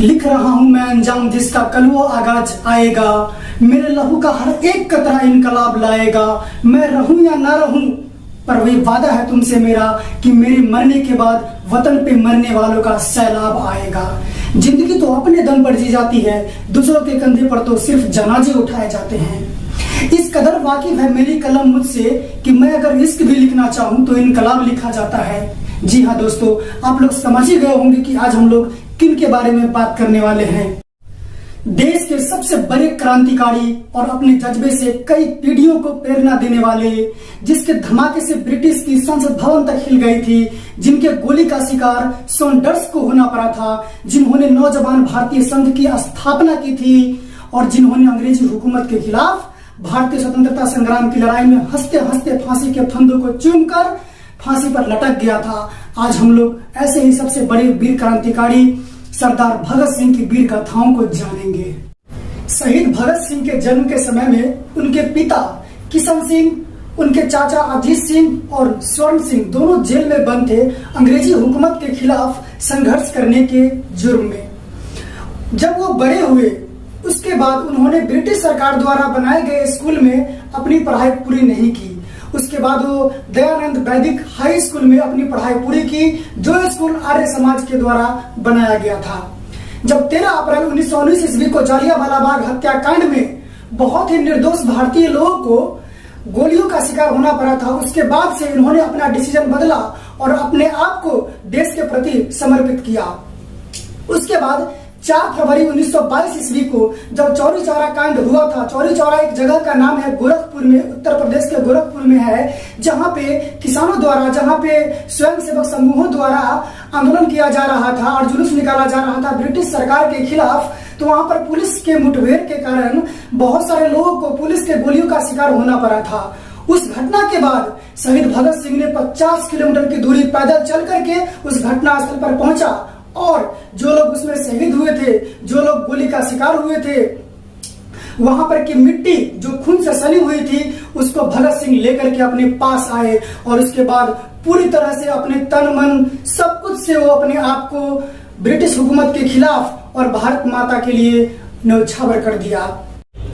लिख रहा हूं मैं अंजाम जिसका कल वो आगाज आएगा। मेरे लहू का हर एक कतरा इनकलाब लाएगा। मैं रहूं या ना रहूं पर वही वादा है तुमसे मेरा कि मेरे मरने के बाद वतन पे मरने वालों का सैलाब आएगा। जिंदगी तो अपने दम पर जी जाती है, दूसरों के कंधे पर तो सिर्फ जनाजे उठाए जाते हैं। इस कदर वाकिफ है मेरी कलम मुझसे कि मैं अगर इश्क भी लिखना चाहूं तो इनकलाब लिखा जाता है। जी हाँ दोस्तों, आप लोग समझ ही गए होंगे कि आज हम लोग किन के बारे में बात करने वाले हैं। देश के सबसे बड़े क्रांतिकारी और अपने जज्बे से कई पीढ़ियों को प्रेरणा देने वाले, जिसके धमाके से ब्रिटिश की संसद भवन तक हिल गई थी, जिनके गोली का शिकार सोल्जर्स को होना पड़ा था, जिन्होंने नौजवान भारतीय संघ की स्थापना की थी और जिन्होंने अंग्रेजी हुकूमत के खिलाफ भारतीय स्वतंत्रता संग्राम की लड़ाई में हंसते हंसते फांसी के फंदों को चूमकर फांसी पर लटक गया था। आज हम लोग ऐसे ही सबसे बड़े वीर क्रांतिकारी सरदार भगत सिंह की वीर गाथाओं को जानेंगे। शहीद भगत सिंह के जन्म के समय में उनके पिता किशन सिंह, उनके चाचा अजीत सिंह और स्वर्ण सिंह दोनों जेल में बंद थे अंग्रेजी हुकूमत के खिलाफ संघर्ष करने के जुर्म में। जब वो बड़े हुए उसके बाद उन्होंने ब्रिटिश सरकार द्वारा बनाए गए स्कूल में अपनी पढ़ाई पूरी नहीं की। उसके बाद वो दयानंद वैदिक हाई स्कूल में अपनी पढ़ाई पूरी की, जो स्कूल आर्य समाज के द्वारा बनाया गया था। जब 13 अप्रैल 1919 ईस्वी को जालियांवाला बाग हत्याकांड में बहुत ही निर्दोष भारतीय लोगों को गोलियों का शिकार होना पड़ा था, उसके बाद से इन्होंने अपना डिसीजन बदला और अपने आप को देश के प्रति समर्पित किया। उसके बाद 4 फरवरी 1922 ईस्वी को जब चौरी चौरा कांड हुआ था, चौरी चौरा एक जगह का नाम है गोरखपुर में, उत्तर प्रदेश के गोरखपुर में है, जहां पे किसानों द्वारा, जहां पे स्वयंसेवक समूहों द्वारा आंदोलन किया जा रहा था और जुलूस निकाला जा रहा था ब्रिटिश सरकार के खिलाफ। तो वहां पर पुलिस के मुठभेड़ के कारण बहुत सारे लोगों को पुलिस के गोलियों का शिकार होना पड़ा था। उस घटना के बाद शहीद भगत सिंह ने 50 किलोमीटर की दूरी पैदल चल करके उस घटना स्थल पर पहुंचा और जो लोग उसमें शहीद हुए थे, जो लोग गोली का शिकार हुए थे, वहां पर की मिट्टी जो खून से सनी हुई थी उसको भगत सिंह लेकर के अपने पास आए और उसके बाद पूरी तरह से अपने तन मन सब कुछ से वो अपने आप को ब्रिटिश हुकूमत के खिलाफ और भारत माता के लिए न्यौछावर कर दिया।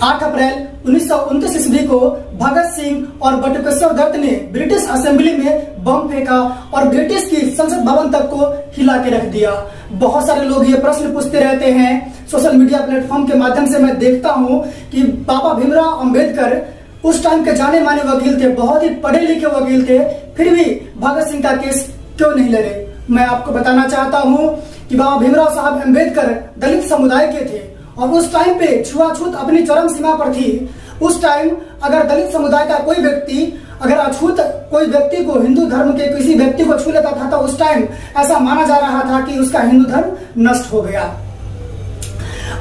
8 अप्रैल 1929 ईस्वी को भगत सिंह और बटुकेश्वर दत्त ने ब्रिटिश असेंबली में बम फेंका और ब्रिटिश की संसद भवन तक को हिला के रख दिया। बहुत सारे लोग ये प्रश्न पूछते रहते हैं, सोशल मीडिया प्लेटफॉर्म के माध्यम से मैं देखता हूँ कि बाबा भीमराव अंबेडकर उस टाइम के जाने माने वकील थे, बहुत ही पढ़े लिखे वकील थे, फिर भी भगत सिंह का केस क्यों नहीं लड़े। मैं आपको बताना चाहता हूँ कि बाबा भीमराव साहब अंबेडकर दलित समुदाय के थे और उस टाइम पे छुआछूत अपनी चरम सीमा पर थी। उस टाइम अगर दलित समुदाय का कोई व्यक्ति अगर अछूत कोई व्यक्ति को, हिंदू धर्म के किसी व्यक्ति को छू लेता था तो उस टाइम ऐसा माना जा रहा था कि उसका हिंदू धर्म नष्ट हो गया।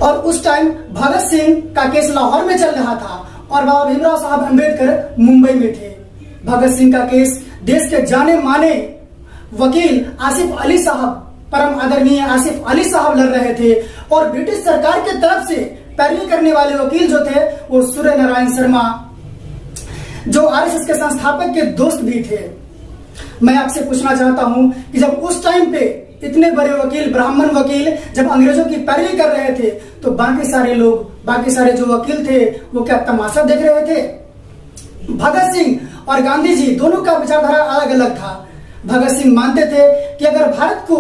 और उस टाइम भगत सिंह का केस लाहौर में चल रहा था और बाबा भीमराव साहब अंबेडकर मुंबई में थे। भगत सिंह का केस देश के जाने माने वकील आसिफ अली साहब, परम आदरणीय आसिफ अली साहब लड़ रहे थे और ब्रिटिश सरकार के तरफ से पैरवी करने वाले वकील जो थे वो सूर्य नारायण शर्मा, जो आरएसएस के संस्थापक के दोस्त भी थे। मैं आपसे पूछना चाहता हूं कि जब उस टाइम पे इतने बड़े वकील, ब्राह्मण वकील जब अंग्रेजों की पैरवी कर रहे थे तो बाकी सारे लोग, बाकी सारे जो वकील थे वो क्या तमाशा देख रहे थे। भगत सिंह और गांधी जी दोनों का विचारधारा अलग अलग था। भगत सिंह मानते थे कि अगर भारत को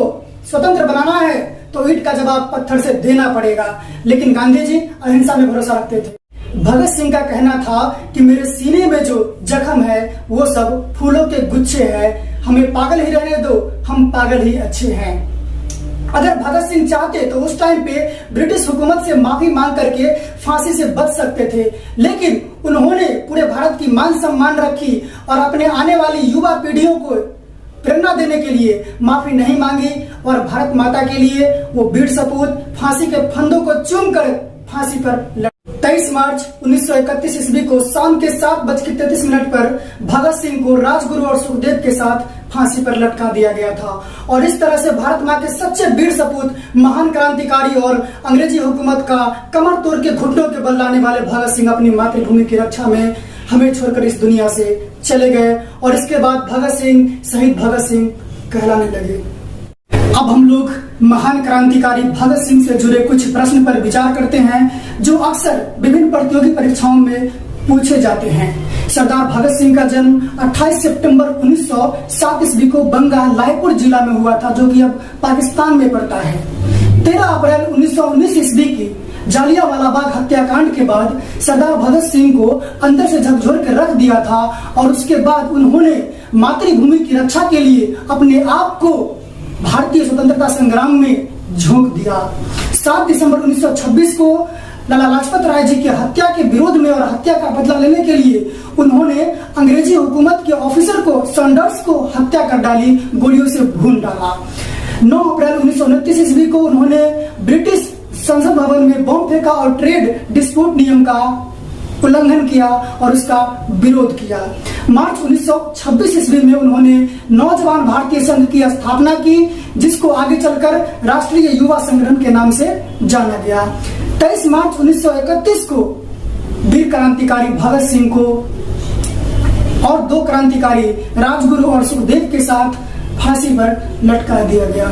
स्वतंत्र बनाना है तो ईंट का जवाब पत्थर से देना पड़ेगा, लेकिन गांधी जी अहिंसा में भरोसा रखते थे। भगत सिंह का कहना था कि मेरे सीने में जो जख्म है वो सब फूलों के गुच्छे हैं, हमें पागल ही रहने दो, हम पागल ही अच्छे हैं। अगर भगत सिंह चाहते तो उस टाइम पे ब्रिटिश हुकूमत से माफी मांग करके फांसी से बच सकते थे, लेकिन उन्होंने पूरे भारत की मान सम्मान रखी और अपने आने वाली युवा पीढ़ियों को प्रेरणा देने के लिए माफी नहीं मांगी और भारत माता के लिए वो वीर सपूत फांसी के फंदों को चूमकर फांसी पर 23 मार्च 1931 ईस्वी को शाम के 7:33 पर भगत सिंह को राजगुरु और सुखदेव के साथ फांसी पर लटका दिया गया था। और इस तरह से भारत माँ के सच्चे वीर सपूत, महान क्रांतिकारी और अंग्रेजी हुकूमत का कमर तोड़ के घुटनों के बल लाने वाले भगत सिंह अपनी मातृभूमि की रक्षा में हमें छोड़कर इस दुनिया से चले गए और इसके बाद भगत सिंह शहीद भगत सिंह कहलाने लगे। अब हम लोग महान क्रांतिकारी भगत सिंह से जुड़े कुछ प्रश्न पर विचार करते हैं जो अक्सर विभिन्न प्रतियोगी परीक्षाओं में पूछे जाते हैं। सरदार भगत सिंह का जन्म 28 सितंबर 1907 ईस्वी को बंगाल लायपुर जिला में हुआ था, जो कि अब पाकिस्तान में पड़ता है। 13 अप्रैल 1919 ईस्वी की जालियांवाला बाग हत्याकांड के बाद सरदार भगत सिंह को अंदर से झकझोर कर रख दिया था और उसके बाद उन्होंने मातृभूमि की रक्षा के लिए अपने आप को भारतीय स्वतंत्रता संग्राम में झोंक दिया। 7 दिसंबर 1926 को लाला लाजपत राय जी की हत्या के विरोध में और हत्या का बदला लेने के लिए उन्होंने अंग्रेजी हुकूमत के ऑफिसर को सैंडर्स को हत्या कर डाली, गोलियों से भून डाला। 9 अप्रैल 1929 ईस्वी को उन्होंने ब्रिटिश संसद भवन में बम फेंका और ट्रेड डिस्प्यूट नियम का उल्लंघन किया और उसका विरोध किया। मार्च 1926 ईस्वी में उन्होंने नौजवान भारतीय संघ की स्थापना की, जिसको आगे चलकर राष्ट्रीय युवा संगठन के नाम से जाना गया। 23 मार्च 1931 को वीर क्रांतिकारी भगत सिंह को और 2 क्रांतिकारी राजगुरु और सुखदेव के साथ फांसी पर लटका दिया गया।